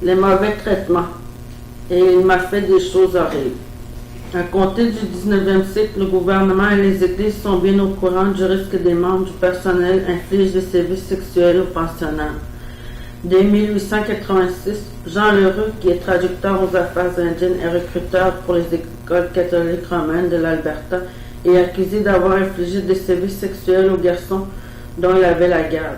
les mauvais traitements, et il m'a fait des choses horribles. À compter du 19e siècle, le gouvernement et les églises sont bien au courant du risque des membres du personnel infligent des sévices sexuels aux pensionnaires. Dès 1886, Jean Lheureux, qui est traducteur aux affaires indiennes et recruteur pour les écoles catholiques romaines de l'Alberta, est accusé d'avoir infligé des sévices sexuels aux garçons dont il avait la garde.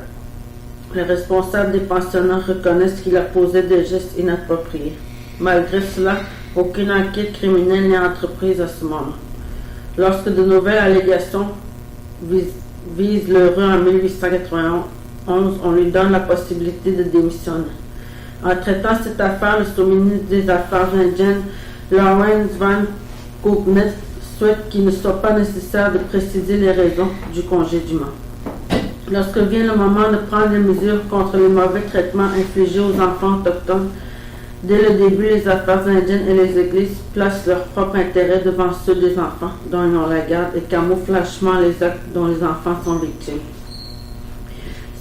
Les responsables des pensionnats reconnaissent qu'il a posé des gestes inappropriés. Malgré cela, aucune enquête criminelle n'est entreprise à ce moment. Lorsque de nouvelles allégations visent Lheureux en 1891, on lui donne la possibilité de démissionner. En traitant cette affaire, le sous-ministre des Affaires indiennes, Lawrence Van Cooknet, souhaite qu'il ne soit pas nécessaire de préciser les raisons du congédiement. Lorsque vient le moment de prendre des mesures contre les mauvais traitements infligés aux enfants autochtones, dès le début, les affaires indiennes et les églises placent leur propre intérêt devant ceux des enfants dont ils ont la garde et camouflent lâchement les actes dont les enfants sont victimes.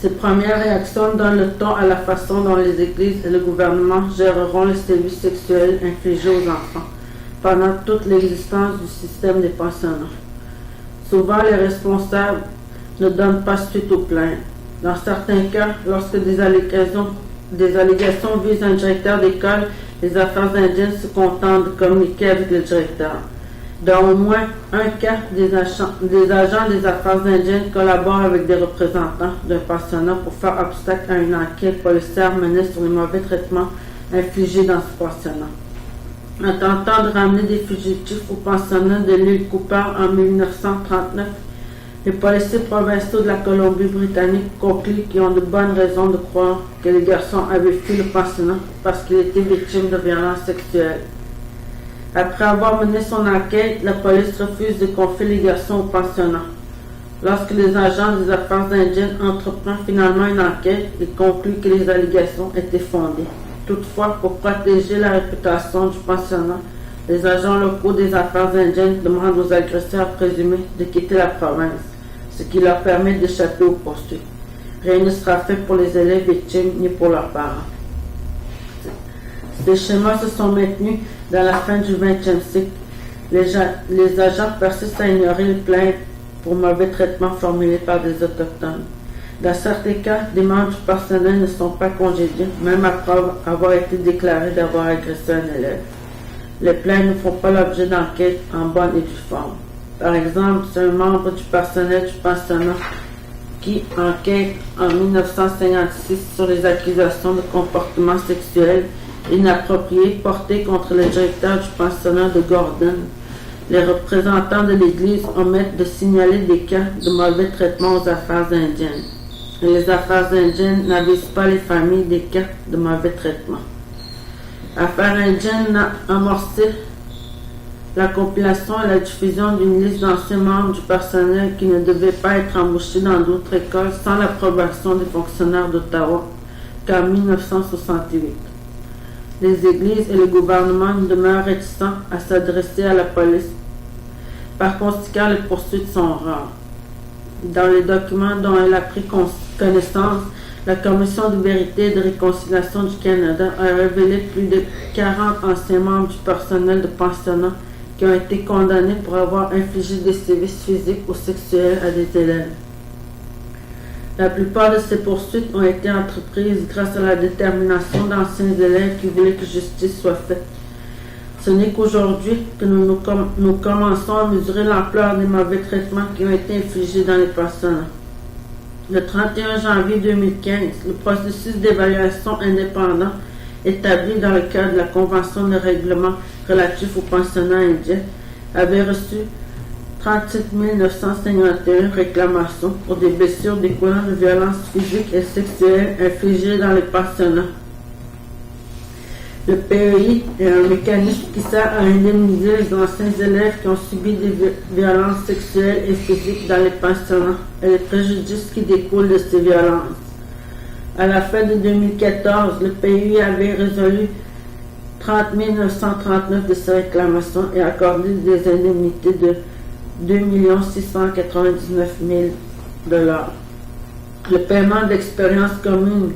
Ces premières réactions donnent le ton à la façon dont les églises et le gouvernement géreront les sévices sexuels infligés aux enfants pendant toute l'existence du système des pensionnats. Souvent, les responsables ne donnent pas suite aux plaintes. Dans certains cas, lorsque des allégations visent un directeur d'école, les affaires indiennes se contentent de communiquer avec le directeur. Dans au moins un cas, des agents des affaires indiennes collaborent avec des représentants d'un pensionnat pour faire obstacle à une enquête policière menée sur les mauvais traitements infligés dans ce pensionnat. En tentant de ramener des fugitifs au pensionnat de l'île Cooper en 1939, les policiers provinciaux de la Colombie-Britannique concluent qu'ils ont de bonnes raisons de croire que les garçons avaient fui le pensionnat parce qu'ils étaient victimes de violences sexuelles. Après avoir mené son enquête, la police refuse de confier les garçons au pensionnat. Lorsque les agents des affaires indiennes entreprennent finalement une enquête, ils concluent que les allégations étaient fondées. Toutefois, pour protéger la réputation du pensionnat, les agents locaux des affaires indiennes demandent aux agresseurs présumés de quitter la province, ce qui leur permet d'échapper aux poursuites. Rien ne sera fait pour les élèves victimes ni pour leurs parents. Ces schémas se sont maintenus dans la fin du 20e siècle. Les agents persistent à ignorer les plaintes pour mauvais traitements formulés par des autochtones. Dans certains cas, des membres du personnel ne sont pas congédiés, même après avoir été déclarés d'avoir agressé un élève. Les plaintes ne font pas l'objet d'enquêtes en bonne et due forme. Par exemple, c'est un membre du personnel du pensionnat qui enquête en 1956 sur les accusations de comportement sexuel inapproprié portées contre le directeur du pensionnat de Gordon. Les représentants de l'Église omettent de signaler des cas de mauvais traitement aux affaires indiennes. Et les affaires indiennes n'avisent pas les familles des cas de mauvais traitement. Affaires indiennes a amorcé la compilation et la diffusion d'une liste d'anciens membres du personnel qui ne devaient pas être embauchés dans d'autres écoles sans l'approbation des fonctionnaires d'Ottawa qu'en 1968. Les églises et le gouvernement demeurent réticents à s'adresser à la police. Par conséquent, les poursuites sont rares. Dans les documents dont elle a pris connaissance, la Commission de vérité et de réconciliation du Canada a révélé plus de 40 anciens membres du personnel de pensionnat qui ont été condamnés pour avoir infligé des sévices physiques ou sexuels à des élèves. La plupart de ces poursuites ont été entreprises grâce à la détermination d'anciens élèves qui voulaient que justice soit faite. Ce n'est qu'aujourd'hui que nous commençons à mesurer l'ampleur des mauvais traitements qui ont été infligés dans les pensionnats. Le 31 janvier 2015, le processus d'évaluation indépendant établi dans le cadre de la Convention de règlement relatif aux pensionnats indiens avait reçu 37 951 réclamations pour des blessures découlant de violences physiques et sexuelles infligées dans les pensionnats. Le PEI est un mécanisme qui sert à indemniser les anciens élèves qui ont subi des violences sexuelles et physiques dans les pensionnats et les préjudices qui découlent de ces violences. À la fin de 2014, le PEI avait résolu 30 939 de ces réclamations et accordé des indemnités de 2 699 000 $. Le paiement d'expérience commune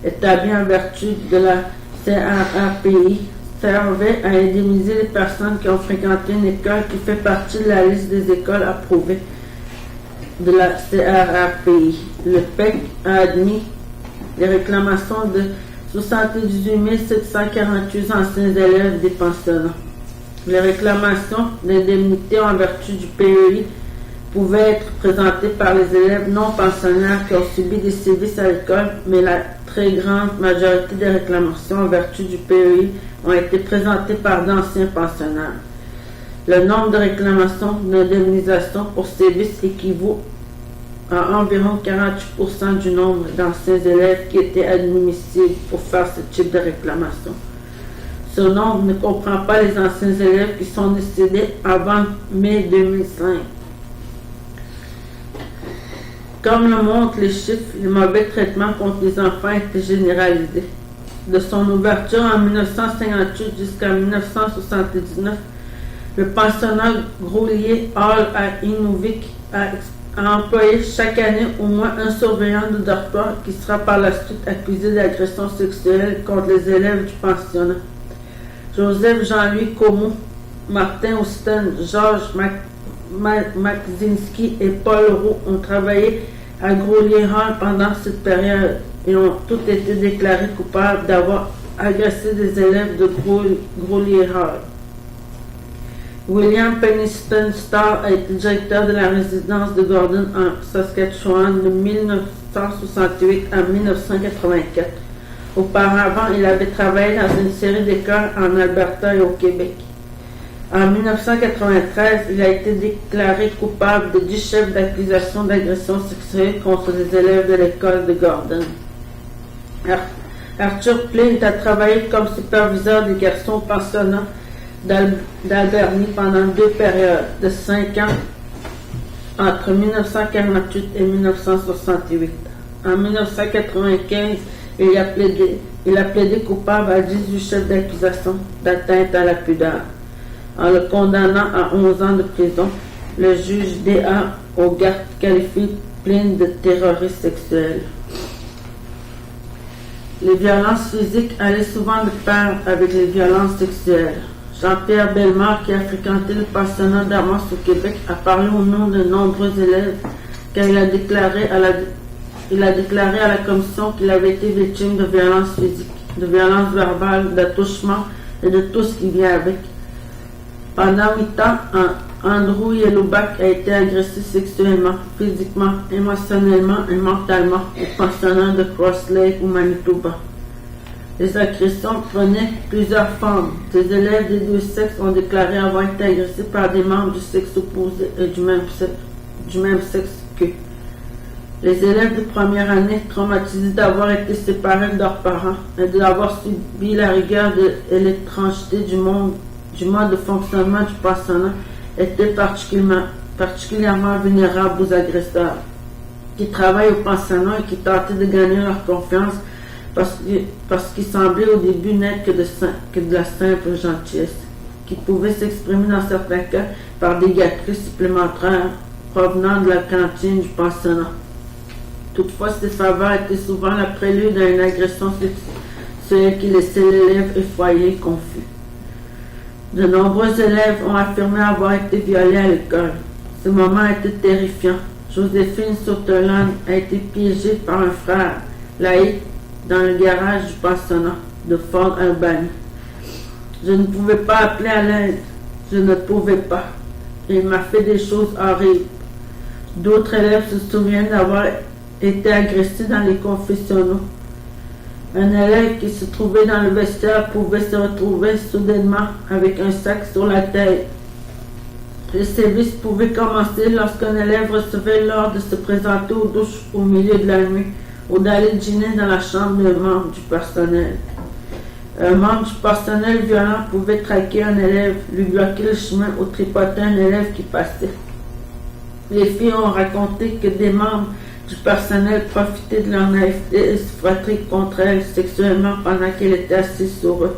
établi en vertu de la CRRPI servait à indemniser les personnes qui ont fréquenté une école qui fait partie de la liste des écoles approuvées de la CRRPI. Le PEC a admis les réclamations de 78 748 anciens élèves des pensionnats. Les réclamations d'indemnité en vertu du PEI pouvaient être présentées par les élèves non pensionnaires qui ont subi des sévices à l'école, mais la très grande majorité des réclamations en vertu du PEI ont été présentées par d'anciens pensionnaires. Le nombre de réclamations d'indemnisation pour sévices équivaut à environ 48% du nombre d'anciens élèves qui étaient admissibles pour faire ce type de réclamation. Ce nombre ne comprend pas les anciens élèves qui sont décédés avant mai 2005. Comme le montrent les chiffres, le mauvais traitement contre les enfants était généralisé. De son ouverture en 1958 jusqu'à 1979, le pensionnat Grolier Hall à Inuvik a employé chaque année au moins un surveillant de dortoir qui sera par la suite accusé d'agression sexuelle contre les élèves du pensionnat. Joseph Jean-Louis Comeau, Martin Houston, Georges Makzinski et Paul Roux ont travaillé à Grolier Hall pendant cette période et ont tous été déclarés coupables d'avoir agressé des élèves de Grolier Hall. William Peniston Starr a été directeur de la résidence de Gordon en Saskatchewan de 1968 à 1984. Auparavant, il avait travaillé dans une série d'écoles en Alberta et au Québec. En 1993, il a été déclaré coupable de 10 chefs d'accusation d'agression sexuelle contre les élèves de l'école de Gordon. Arthur Plint a travaillé comme superviseur des garçons au pensionnat d'Alberni pendant 2 périodes de 5 ans entre 1948 et 1968. En 1995, il a plaidé coupable à 18 chefs d'accusation d'atteinte à la pudeur. En le condamnant à 11 ans de prison, le juge D.A. Hogarth qualifie Plint de terroriste sexuel. Les violences physiques allaient souvent de pair avec les violences sexuelles. Jean-Pierre Bellemare, qui a fréquenté le pensionnat d'Amos au Québec, a parlé au nom de nombreux élèves car il a déclaré à la commission qu'il avait été victime de violences physiques, de violences verbales, d'attouchements et de tout ce qui vient avec. Pendant 8 ans, Andrew Yellowback a été agressé sexuellement, physiquement, émotionnellement et mentalement au pensionnat de Cross Lake ou Manitoba. Les agressions prenaient plusieurs formes. Des élèves des deux sexes ont déclaré avoir été agressés par des membres du sexe opposé et du même sexe qu'eux. Les élèves de première année, traumatisés d'avoir été séparés de leurs parents et d'avoir subi la rigueur et l'étrangeté du mode de fonctionnement du pensionnat, étaient particulièrement vulnérables aux agresseurs qui travaillent au pensionnat et qui tentaient de gagner leur confiance parce qu'ils semblaient au début n'être que de la simple gentillesse, qui pouvait s'exprimer dans certains cas par des gâteries supplémentaires provenant de la cantine du pensionnat. Toutefois, ces faveurs étaient souvent la prélude à une agression sexuelle qui laissait l'élève effrayé et confus. De nombreux élèves ont affirmé avoir été violés à l'école. Ce moment était terrifiant. Joséphine Sutherland a été piégée par un frère, Laïc, dans le garage du pensionnat de Fort Albany. Je ne pouvais pas appeler à l'aide. Je ne pouvais pas. Il m'a fait des choses horribles. D'autres élèves se souviennent d'avoir été agressés dans les confessionnaux. Un élève qui se trouvait dans le vestiaire pouvait se retrouver soudainement avec un sac sur la tête. Les sévices pouvaient commencer lorsqu'un élève recevait l'ordre de se présenter aux douches au milieu de la nuit ou d'aller dîner dans la chambre d'un membre du personnel. Un membre du personnel violent pouvait traquer un élève, lui bloquer le chemin ou tripoter un élève qui passait. Les filles ont raconté que des membres du personnel profitaient de leur naïveté et se frottaient contre elles sexuellement pendant qu'elle était assise sur eux.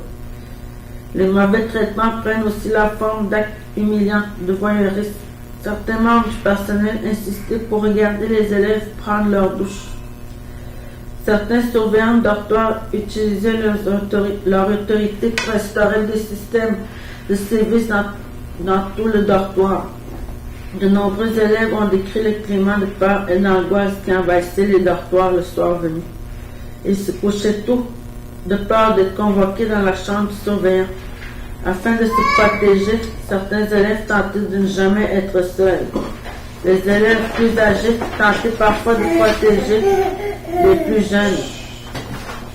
Les mauvais traitements prennent aussi la forme d'actes humiliants de voyeurisme. Certains membres du personnel insistaient pour regarder les élèves prendre leur douche. Certains surveillants dortoirs utilisaient leur autorité pour instaurer des systèmes de service dans tout le dortoir. De nombreux élèves ont décrit le climat de peur et d'angoisse qui envahissait les dortoirs le soir venu. Ils se couchaient tôt de peur d'être convoqués dans la chambre du surveillant. Afin de se protéger, certains élèves tentaient de ne jamais être seuls. Les élèves plus âgés tentaient parfois de protéger les plus jeunes.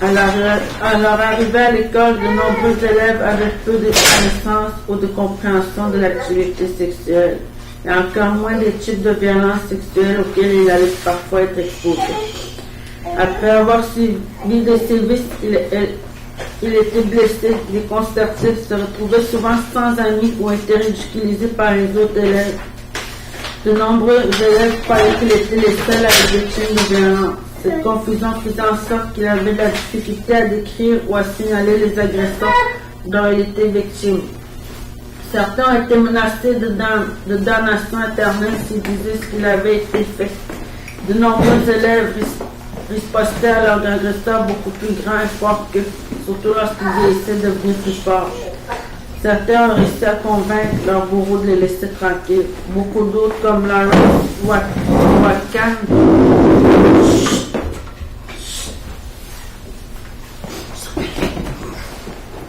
À leur arrivée à l'école, de nombreux élèves avaient peu de connaissances ou de compréhension de l'activité sexuelle, et encore moins des types de violences sexuelles auxquels ils allaient parfois être exposés. Après avoir suivi des services, il était blessé, déconcerté, se retrouvait souvent sans amis ou était ridiculisé par les autres élèves. De nombreux élèves croyaient qu'il était les seuls à être victimes de violence. Cette confusion faisait en sorte qu'il avait de la difficulté à décrire ou à signaler les agressions dont il était victime. Certains ont été menacés de damnation éternelle s'ils disaient ce qu'il avait été fait. De nombreux élèves ripostaient à leurs agresseurs beaucoup plus grands et forts qu'eux, surtout lorsqu'ils essaient de devenir plus forts. Certains ont réussi à convaincre leurs bourreaux de les laisser tranquilles. Beaucoup d'autres, comme Lawrence Watkan,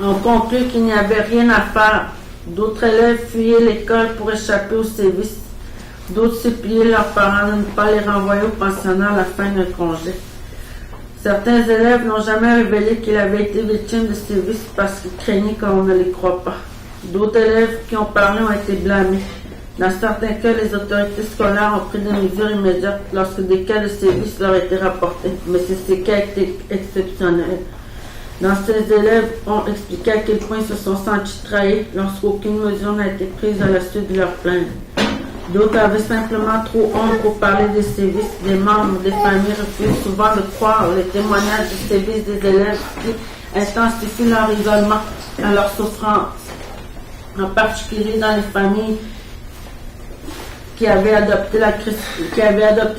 ont conclu qu'il n'y avait rien à faire. D'autres élèves fuyaient l'école pour échapper au service. D'autres suppliaient leurs parents de ne pas les renvoyer au pensionnat à la fin d'un congé. Certains élèves n'ont jamais révélé qu'ils avaient été victimes de sévices parce qu'ils craignaient qu'on ne les croit pas. D'autres élèves qui ont parlé ont été blâmés. Dans certains cas, les autorités scolaires ont pris des mesures immédiates lorsque des cas de sévices leur étaient rapportés, mais ces cas étaient exceptionnels. Ces élèves ont expliqué à quel point ils se sont sentis trahis lorsqu'aucune mesure n'a été prise à la suite de leur plainte. D'autres avaient simplement trop honte pour parler des sévices. Des membres des familles refusent souvent de croire les témoignages du sévice des élèves qui intensifient leur isolement et leur souffrance. En particulier dans les familles qui avaient adopté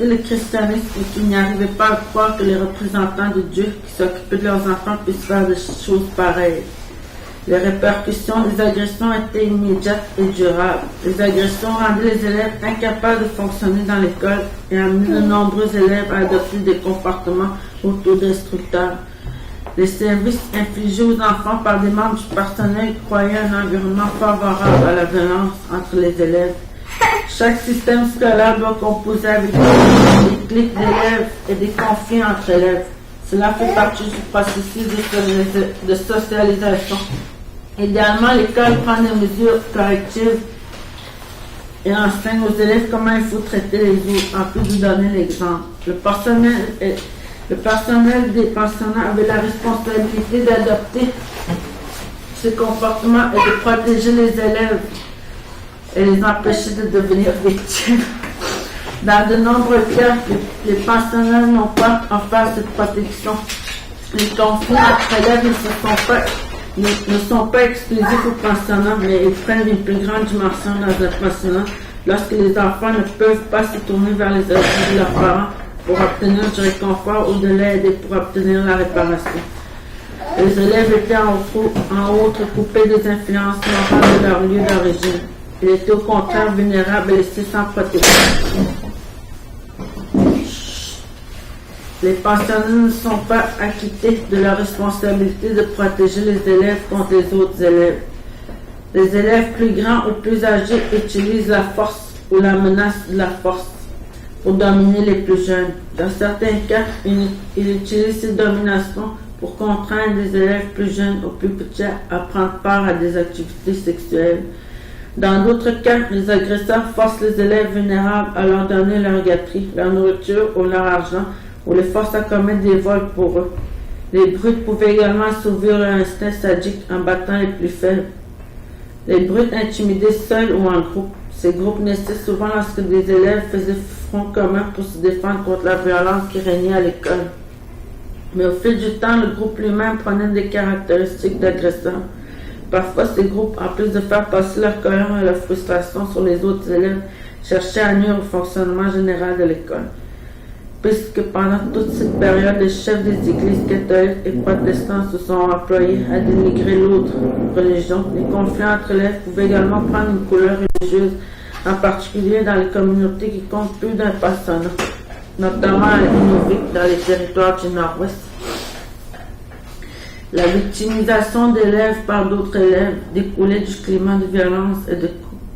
le christianisme et qui n'arrivaient pas à croire que les représentants de Dieu qui s'occupaient de leurs enfants puissent faire des choses pareilles. Les répercussions des agressions étaient immédiates et durables. Les agressions rendaient les élèves incapables de fonctionner dans l'école et amenaient de nombreux élèves à adopter des comportements autodestructeurs. Les services infligés aux enfants par des membres du personnel croyaient un environnement favorable à la violence entre les élèves. Chaque système scolaire doit composer avec des cliques d'élèves et des conflits entre élèves. Cela fait partie du processus de socialisation. Idéalement, l'école prend des mesures correctives et enseigne aux élèves comment il faut traiter les autres, en plus de donner l'exemple. Le personnel des pensionnats avait la responsabilité d'adopter ces comportements et de protéger les élèves et les empêcher de devenir victimes. Dans de nombreux cas, les pensionnats n'ont pas offert cette protection. Les conflits entre élèves ne sont pas exclusifs au pensionnat, mais ils prennent une plus grande dimension dans un pensionnat lorsque les enfants ne peuvent pas se tourner vers les adultes de leurs parents pour obtenir du réconfort ou de l'aide et pour obtenir la réparation. Les élèves étaient en outre coupés des influences morales de leur lieu d'origine. Ils étaient au contraire vulnérables et laissés sans protection. Les pensionnats ne sont pas acquittés de leur responsabilité de protéger les élèves contre les autres élèves. Les élèves plus grands ou plus âgés utilisent la force ou la menace de la force pour dominer les plus jeunes. Dans certains cas, ils utilisent ces dominations pour contraindre les élèves plus jeunes ou plus petits à prendre part à des activités sexuelles. Dans d'autres cas, les agresseurs forcent les élèves vulnérables à leur donner leur gâterie, leur nourriture ou leur argent, ou les forcent à commettre des vols pour eux. Les brutes pouvaient également assouvir leur instinct sadique en battant les plus faibles. Les brutes intimidaient seuls ou en groupe. Ces groupes naissaient souvent lorsque des élèves faisaient front commun pour se défendre contre la violence qui régnait à l'école. Mais au fil du temps, le groupe lui-même prenait des caractéristiques d'agresseurs. Parfois, ces groupes, en plus de faire passer leur colère et leur frustration sur les autres élèves, cherchaient à nuire au fonctionnement général de l'école. puisque pendant toute cette période, les chefs des églises catholiques et protestants se sont employés à dénigrer l'autre religion. Les conflits entre élèves pouvaient également prendre une couleur religieuse, en particulier dans les communautés qui comptent plus d'un pastorat, notamment à Inuvik dans les territoires du Nord-Ouest. La victimisation d'élèves par d'autres élèves découlait du climat de violence et de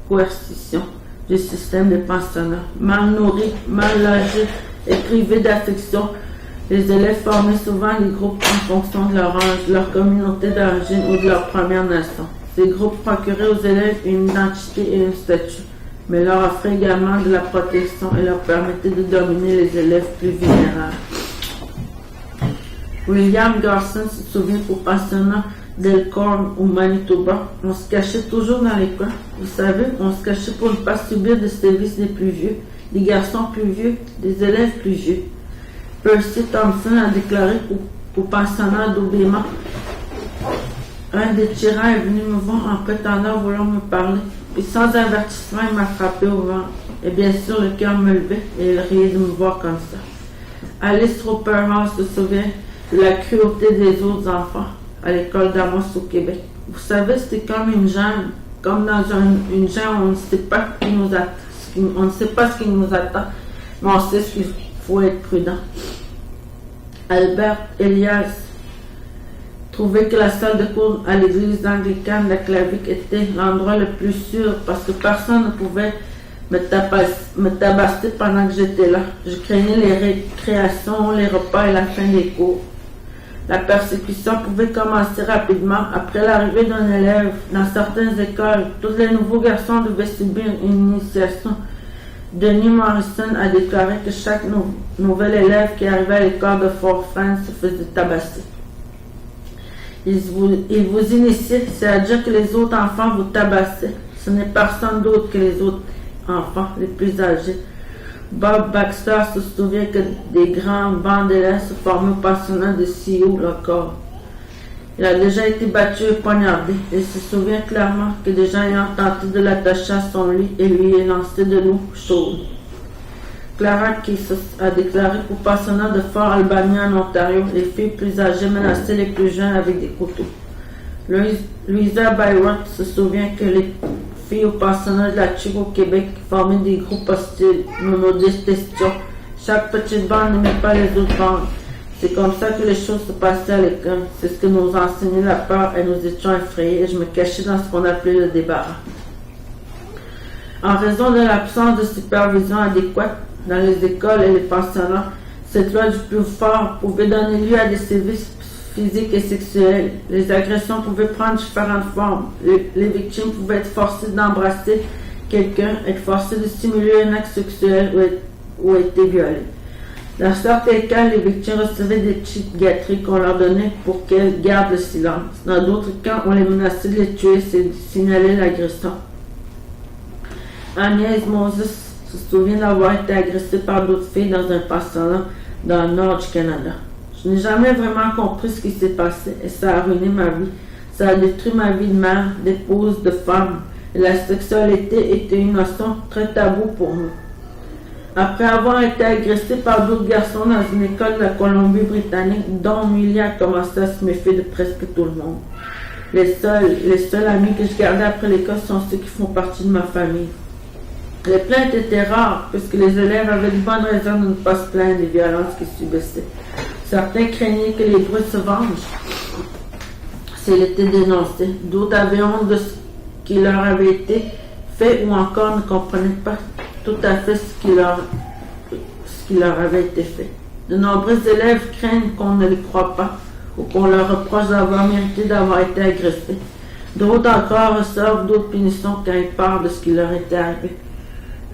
coercition du système de pensionnat. Mal nourris, mal logés et privés d'affection, les élèves formaient souvent des groupes en fonction de leur âge, de leur communauté d'origine ou de leur Première Nation. Ces groupes procuraient aux élèves une identité et un statut, mais leur offraient également de la protection et leur permettaient de dominer les élèves plus vulnérables. William Garson se souvient qu'au pensionnat d'Elkhorn au Manitoba, on se cachait toujours dans les coins. Vous savez, on se cachait pour ne pas subir des sévices des plus vieux, des garçons plus vieux, des élèves plus vieux. Percy Thompson a déclaré qu'au pensionnat d'Obéma, un des tyrans est venu me voir en prétendant vouloir me parler, et sans avertissement, il m'a frappé au ventre. Et bien sûr, le cœur me levait et il riait de me voir comme ça. Alice Roper House se souvient de la cruauté des autres enfants à l'école d'Amos au Québec. Vous savez, c'était comme une jungle, comme dans une jungle, on ne sait pas ce qui nous attend, on ne sait pas ce qui nous attend, mais on sait qu'il faut être prudent. Albert Elias trouvait que la salle de cours à l'église anglicane de la Clavique était l'endroit le plus sûr parce que personne ne pouvait me tabasser pendant que j'étais là. Je craignais les récréations, les repas et la fin des cours. La persécution pouvait commencer rapidement après l'arrivée d'un élève. Dans certaines écoles, tous les nouveaux garçons devaient subir une initiation. Denis Morrison a déclaré que chaque nouvel élève qui arrivait à l'école de Fort-France se faisait tabasser. Il vous initie, c'est-à-dire que les autres enfants vous tabassaient. Ce n'est personne d'autre que les autres enfants, les plus âgés. Bob Baxter se souvient que des grands bancs d'élèves se formaient au pensionnat de Sioux encore. Il a déjà été battu et poignardé. Il se souvient clairement que des gens ayant tenté de l'attacher à son lit et lui ayant lancé de l'eau chaude. Clara Keys a déclaré qu'au pensionnat de Fort Albany en Ontario, les filles plus âgées menaçaient les plus jeunes avec des couteaux. Louisa Byron se souvient que les filles au pensionnat de la Chico au Québec formaient des groupes hostiles. Nous nous détestions. Chaque petite bande n'aimait pas les autres bandes. C'est comme ça que les choses se passaient à l'école. C'est ce que nous enseignait la peur et nous étions effrayés et je me cachais dans ce qu'on appelait le débarras. En raison de l'absence de supervision adéquate dans les écoles et les pensionnats, cette loi du plus fort pouvait donner lieu à des sévices physiques et sexuels. Les agressions pouvaient prendre différentes formes. Les victimes pouvaient être forcées d'embrasser quelqu'un, être forcées de simuler un acte sexuel ou être violées. Dans certains cas, les victimes recevaient des petites gâteries qu'on leur donnait pour qu'elles gardent le silence. Dans d'autres cas, on les menaçait de les tuer s'ils signalaient l'agression. Agnès Moses se souvient d'avoir été agressée par d'autres filles dans un pensionnat dans le nord du Canada. Je n'ai jamais vraiment compris ce qui s'est passé et ça a ruiné ma vie. Ça a détruit ma vie de mère, d'épouse, de femme. Et la sexualité était une notion très taboue pour nous. Après avoir été agressée par d'autres garçons dans une école de la Colombie-Britannique, dont Millie a commencé à se méfier de presque tout le monde. Les seuls amis que je gardais après l'école sont ceux qui font partie de ma famille. Les plaintes étaient rares, puisque les élèves avaient de bonnes raisons de ne pas se plaindre des violences qu'ils subissaient. Certains craignaient que les bruits se vengent s'ils étaient dénoncés. D'autres avaient honte de ce qui leur avait été fait ou encore ne comprenaient pas tout à fait ce qui leur avait été fait. De nombreux élèves craignent qu'on ne les croie pas ou qu'on leur reproche d'avoir mérité d'avoir été agressés. D'autres encore reçoivent d'autres punitions quand ils parlent de ce qui leur était arrivé.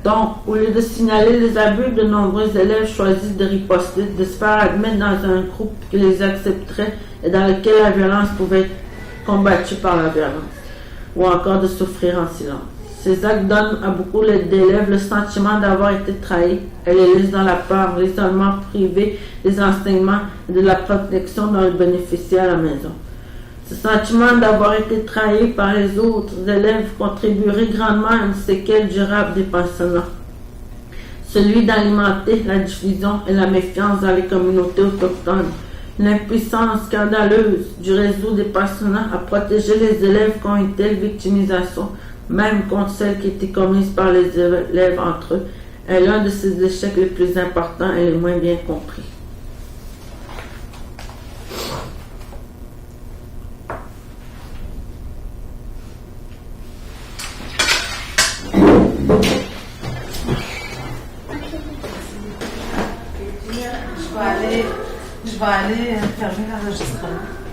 Donc, au lieu de signaler les abus, de nombreux élèves choisissent de riposter, de se faire admettre dans un groupe qui les accepterait et dans lequel la violence pouvait être combattue par la violence, ou encore de souffrir en silence. Ces actes donnent à beaucoup d'élèves le sentiment d'avoir été trahis et les laissent dans la peur, l'isolement privé des enseignements et de la protection dont ils bénéficiaient à la maison. Ce sentiment d'avoir été trahi par les autres élèves contribuerait grandement à une séquelle durable des pensionnats. celui d'alimenter la division et la méfiance dans les communautés autochtones, l'impuissance scandaleuse du réseau des passionnats à protéger les élèves contre une telle victimisation, même contre celle qui était commise par les élèves entre eux, est l'un de ces échecs les plus importants et les moins bien compris. Je vais aller fermer l'enregistrement.